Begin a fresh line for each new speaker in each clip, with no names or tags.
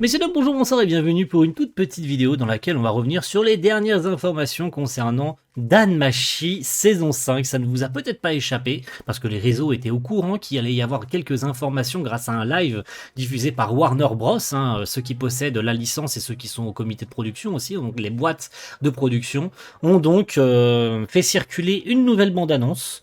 Messieurs, dames, bonjour, bonsoir et bienvenue pour une toute petite vidéo dans laquelle on va revenir sur les dernières informations concernant DanMachi saison 5. Ça ne vous a peut-être pas échappé parce que les réseaux étaient au courant qu'il allait y avoir quelques informations grâce à un live diffusé par Warner Bros, ceux qui possèdent la licence et ceux qui sont au comité de production aussi, donc les boîtes de production, ont donc fait circuler une nouvelle bande-annonce,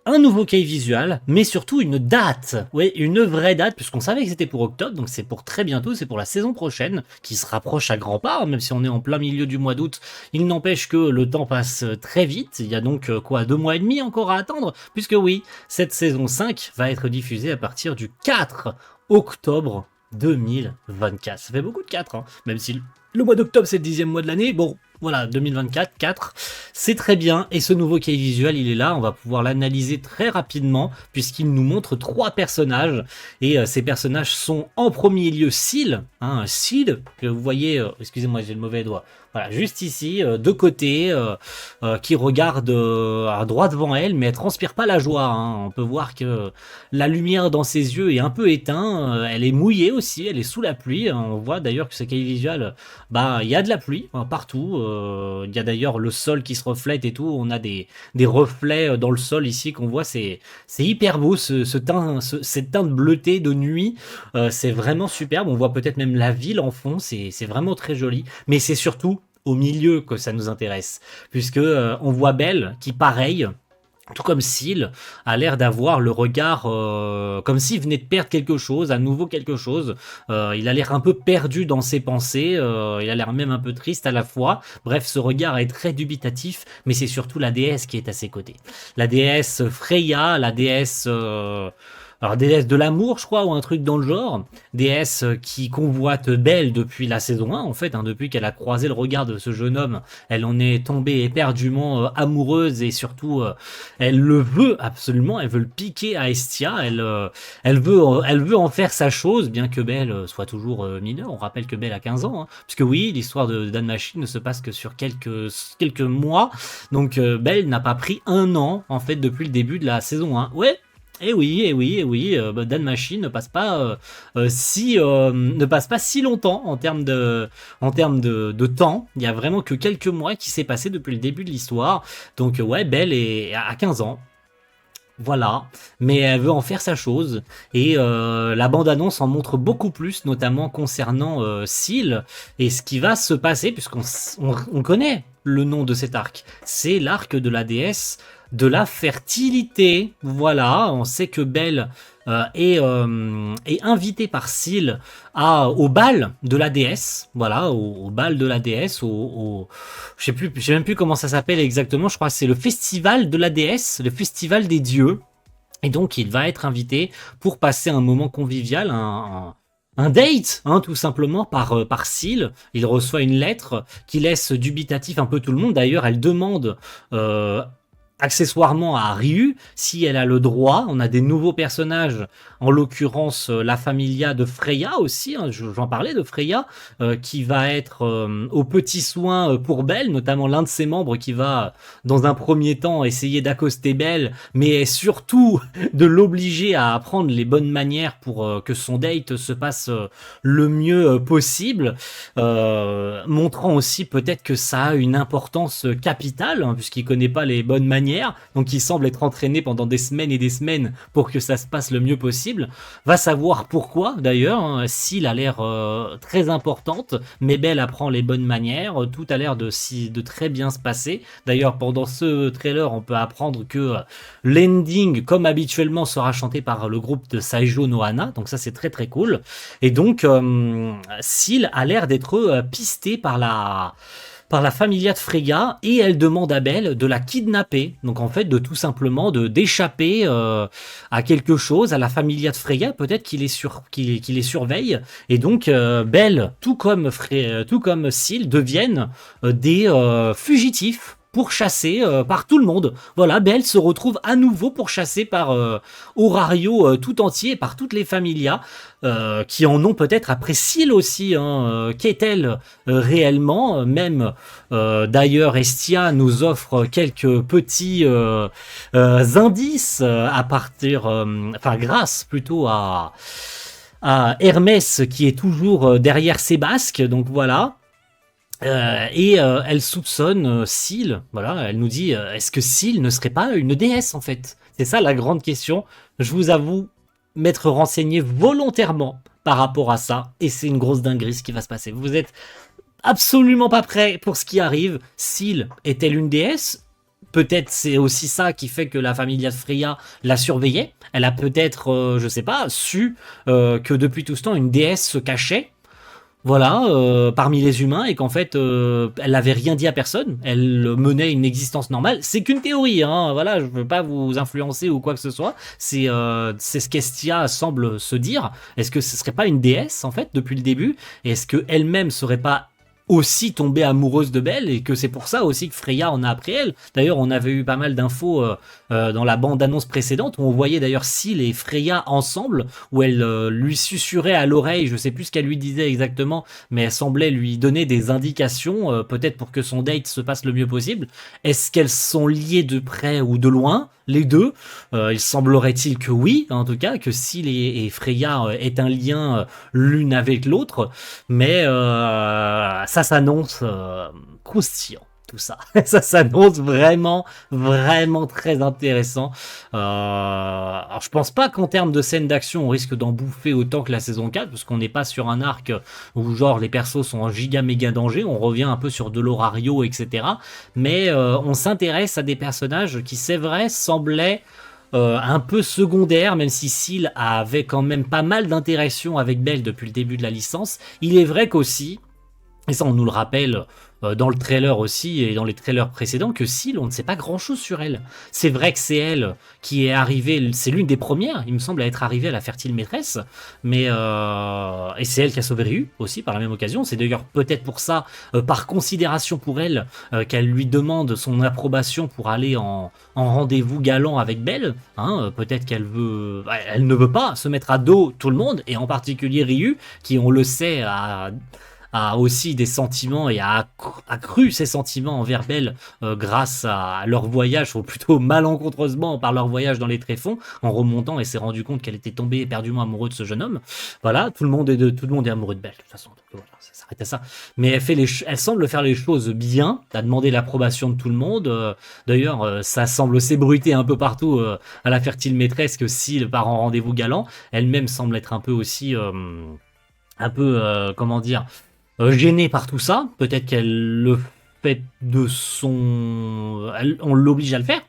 un nouveau key visual, mais surtout une date, ouais, une vraie date, puisqu'on savait que c'était pour octobre, donc c'est pour très bientôt, c'est pour la saison prochaine, qui se rapproche à grands pas, même si on est en plein milieu du mois d'août, il n'empêche que le temps passe très vite, il y a donc 2 mois et demi encore à attendre, puisque oui, cette saison 5 va être diffusée à partir du 4 octobre 2024. Ça fait beaucoup de 4, même si le mois d'octobre c'est le 10e mois de l'année, bon, voilà, 2024, 4, c'est très bien, et ce nouveau key visual, il est là, on va pouvoir l'analyser très rapidement, puisqu'il nous montre 3 personnages, et ces personnages sont en premier lieu Seal, Seal, que vous voyez, excusez-moi, j'ai le mauvais doigt, voilà, juste ici, de côté, qui regarde à droite devant elle, mais elle transpire pas la joie, on peut voir que la lumière dans ses yeux est un peu éteinte, elle est mouillée aussi, elle est sous la pluie, on voit d'ailleurs que ce key visual, il y a de la pluie partout, il y a d'ailleurs le sol qui se reflète et tout, on a des reflets dans le sol ici qu'on voit, c'est hyper beau cette teinte bleutée de nuit, c'est vraiment superbe, on voit peut-être même la ville en fond, c'est vraiment très joli, mais c'est surtout au milieu que ça nous intéresse, puisque on voit Belle qui pareil, tout comme Seal, a l'air d'avoir le regard comme s'il venait de perdre quelque chose, à nouveau quelque chose. Il a l'air un peu perdu dans ses pensées, il a l'air même un peu triste à la fois. Bref, ce regard est très dubitatif, mais c'est surtout la déesse qui est à ses côtés. La déesse Freya, la déesse... alors déesse de l'amour, je crois, ou un truc dans le genre. Déesse qui convoite Belle depuis la saison 1, en fait, depuis qu'elle a croisé le regard de ce jeune homme. Elle en est tombée éperdument amoureuse et surtout, elle le veut absolument. Elle veut le piquer à Estia. Elle veut en faire sa chose, bien que Belle soit toujours mineure. On rappelle que Belle a 15 ans, puisque oui, l'histoire de DanMachi ne se passe que sur quelques mois. Donc Belle n'a pas pris 1 an, en fait, depuis le début de la saison 1. Ouais. Eh oui, DanMachi ne passe pas ne passe pas si longtemps en termes de temps. Il y a vraiment que quelques mois qui s'est passé depuis le début de l'histoire. Donc ouais, Belle est à 15 ans. Voilà, mais elle veut en faire sa chose, et la bande-annonce en montre beaucoup plus, notamment concernant Seal, et ce qui va se passer, puisqu'on connaît le nom de cet arc, c'est l'arc de la déesse de la fertilité. Voilà, on sait que Belle est invitée par Seal au bal de la déesse, voilà, au bal de la déesse, je sais même plus comment ça s'appelle exactement, je crois que c'est le festival de la déesse, le festival des dieux, et donc il va être invité pour passer un moment convivial, un date, tout simplement, par Seal. Il reçoit une lettre qui laisse dubitatif un peu tout le monde, d'ailleurs elle demande accessoirement à Ryu si elle a le droit. On a des nouveaux personnages, en l'occurrence la familia de Freya aussi, j'en parlais de Freya, qui va être aux petits soins pour Belle, notamment l'un de ses membres qui va dans un premier temps essayer d'accoster Belle, mais surtout de l'obliger à apprendre les bonnes manières pour que son date se passe le mieux possible, montrant aussi peut-être que ça a une importance capitale, puisqu'il connaît pas les bonnes manières, donc il semble être entraîné pendant des semaines et des semaines pour que ça se passe le mieux possible. Va savoir pourquoi d'ailleurs, Seal a l'air très importante, mais Belle apprend les bonnes manières, tout a l'air de très bien se passer. D'ailleurs pendant ce trailer on peut apprendre que l'ending comme habituellement sera chanté par le groupe de Saijo no Hana, donc ça c'est très très cool. Et donc Seal a l'air d'être pisté par la familia de Freya, et elle demande à Belle de la kidnapper, donc en fait de tout simplement d'échapper à quelque chose, à la familia de Freya, peut-être qu'il les surveille, et donc Belle, tout comme Seal, deviennent des fugitifs pourchassés par tout le monde. Voilà, Belle se retrouve à nouveau pourchassée par Horario tout entier, par toutes les familias, qui en ont peut-être après Seal aussi. Qu'est-elle réellement, même d'ailleurs Estia nous offre quelques petits indices à partir, grâce plutôt à Hermès qui est toujours derrière ses basques, donc voilà. Elle soupçonne Syl, voilà, elle nous dit est-ce que Syl ne serait pas une déesse en fait? C'est ça la grande question. Je vous avoue m'être renseigné volontairement par rapport à ça, et c'est une grosse dinguerie ce qui va se passer. Vous êtes absolument pas prêts pour ce qui arrive. Syl est-elle une déesse? Peut-être c'est aussi ça qui fait que la famille de Freya la surveillait. Elle a peut-être, je sais pas, su que depuis tout ce temps une déesse se cachait, voilà, parmi les humains, et qu'en fait, elle n'avait rien dit à personne. Elle menait une existence normale. C'est qu'une théorie, hein. Voilà, je veux pas vous influencer ou quoi que ce soit. C'est ce qu'Estia semble se dire. Est-ce que ce serait pas une déesse en fait depuis le début? Est-ce que elle-même serait pas aussi tombée amoureuse de Belle, et que c'est pour ça aussi que Freya en a après elle? D'ailleurs, on avait eu pas mal d'infos dans la bande-annonce précédente, où on voyait d'ailleurs Syl et Freya ensemble, où elle lui susurrait à l'oreille, je sais plus ce qu'elle lui disait exactement, mais elle semblait lui donner des indications, peut-être pour que son date se passe le mieux possible. Est-ce qu'elles sont liées de près ou de loin, les deux? Il semblerait-il que oui, en tout cas, que Syl et Freya aient un lien l'une avec l'autre, mais ça s'annonce croustillant. Tout ça. Ça s'annonce vraiment, vraiment très intéressant. Alors, je pense pas qu'en termes de scène d'action, on risque d'en bouffer autant que la saison 4, parce qu'on n'est pas sur un arc où genre les persos sont en giga méga danger. On revient un peu sur de l'Horario, etc. Mais on s'intéresse à des personnages qui, c'est vrai, semblaient un peu secondaires, même si Syl avait quand même pas mal d'interactions avec Belle depuis le début de la licence. Il est vrai qu'aussi, et ça on nous le rappelle dans le trailer aussi et dans les trailers précédents, que Syl, on ne sait pas grand chose sur elle. C'est vrai que c'est elle qui est arrivée, c'est l'une des premières, il me semble, à être arrivée à la fertile maîtresse, mais et c'est elle qui a sauvé Ryu aussi par la même occasion. C'est d'ailleurs peut-être pour ça, par considération pour elle, qu'elle lui demande son approbation pour aller en rendez-vous galant avec Belle. Hein, peut-être qu'elle veut, elle ne veut pas se mettre à dos tout le monde, et en particulier Ryu, qui, on le sait, a aussi des sentiments et a accru ses sentiments envers Belle grâce à leur voyage, ou plutôt malencontreusement par leur voyage dans les tréfonds, en remontant, et s'est rendu compte qu'elle était tombée éperdument amoureuse de ce jeune homme. Voilà, tout le monde est amoureux de Belle de toute façon. Donc, voilà, ça s'arrête à ça. Mais elle semble faire les choses bien, a demandé l'approbation de tout le monde. D'ailleurs, ça semble s'ébruiter un peu partout à la fertile maîtresse que Syl part en rendez-vous galant. Elle-même semble être un peu aussi, comment dire, gênée par tout ça. Peut-être qu'elle le fait de son... on l'oblige à le faire.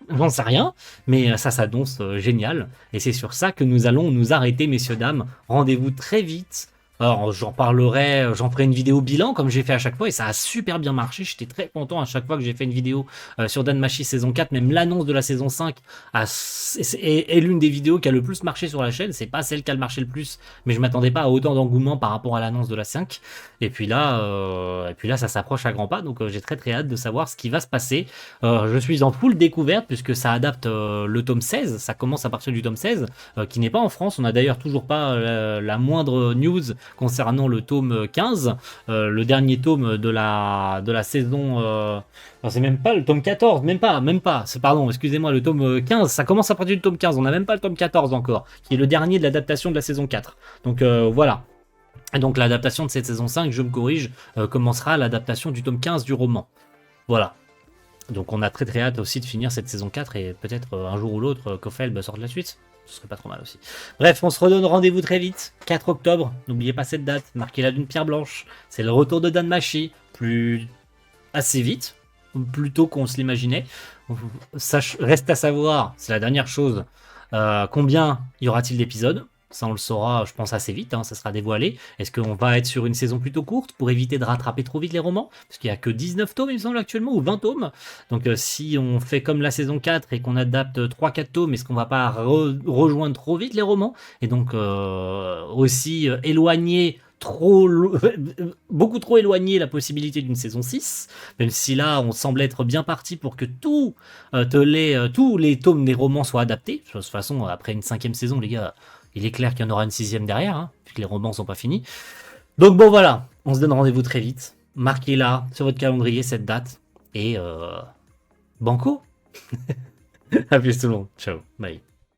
J'en sais rien, mais ça s'annonce génial. Et c'est sur ça que nous allons nous arrêter, messieurs, dames. Rendez-vous très vite. Alors, j'en parlerai, j'en ferai une vidéo bilan comme j'ai fait à chaque fois, et ça a super bien marché. J'étais très content à chaque fois que j'ai fait une vidéo sur Danmachi saison 4. Même l'annonce de la saison 5 est l'une des vidéos qui a le plus marché sur la chaîne. C'est pas celle qui a le marché le plus, mais je m'attendais pas à autant d'engouement par rapport à l'annonce de la 5. Et puis là, ça s'approche à grands pas, donc j'ai très hâte de savoir ce qui va se passer. Je suis en full découverte puisque ça adapte le tome 16. Ça commence à partir du tome 16, qui n'est pas en France. On a d'ailleurs toujours pas la moindre news concernant le tome 15, le dernier tome de la saison... c'est même pas le tome 14, même pas, pardon, excusez-moi, le tome 15, ça commence à partir du tome 15, on n'a même pas le tome 14 encore, qui est le dernier de l'adaptation de la saison 4. Donc voilà. Et donc l'adaptation de cette saison 5, je me corrige, commencera l'adaptation du tome 15 du roman. Voilà. Donc on a très hâte aussi de finir cette saison 4, et peut-être un jour ou l'autre, Kofeld sorte la suite. Ce serait pas trop mal aussi. Bref, on se redonne rendez-vous très vite. 4 octobre, n'oubliez pas cette date, marquez-la d'une pierre blanche. C'est le retour de Danmachi, assez vite, plus tôt qu'on se l'imaginait. Reste à savoir, c'est la dernière chose, combien y aura-t-il d'épisodes? Ça, on le saura, je pense, assez vite, hein, ça sera dévoilé. Est-ce qu'on va être sur une saison plutôt courte pour éviter de rattraper trop vite les romans? Parce qu'il n'y a que 19 tomes, il me semble, actuellement, ou 20 tomes. Donc si on fait comme la saison 4 et qu'on adapte 3-4 tomes, est-ce qu'on va pas rejoindre trop vite les romans? Et donc aussi éloigner beaucoup trop éloigné la possibilité d'une saison 6, même si là on semble être bien parti pour que tous les tomes des romans soient adaptés. De toute façon, après une 5e saison, les gars, il est clair qu'il y en aura une 6e derrière, hein, puisque les romans sont pas finis. Donc bon, voilà, on se donne rendez-vous très vite. Marquez-la sur votre calendrier, cette date, et banco. À plus tout le monde, ciao, bye.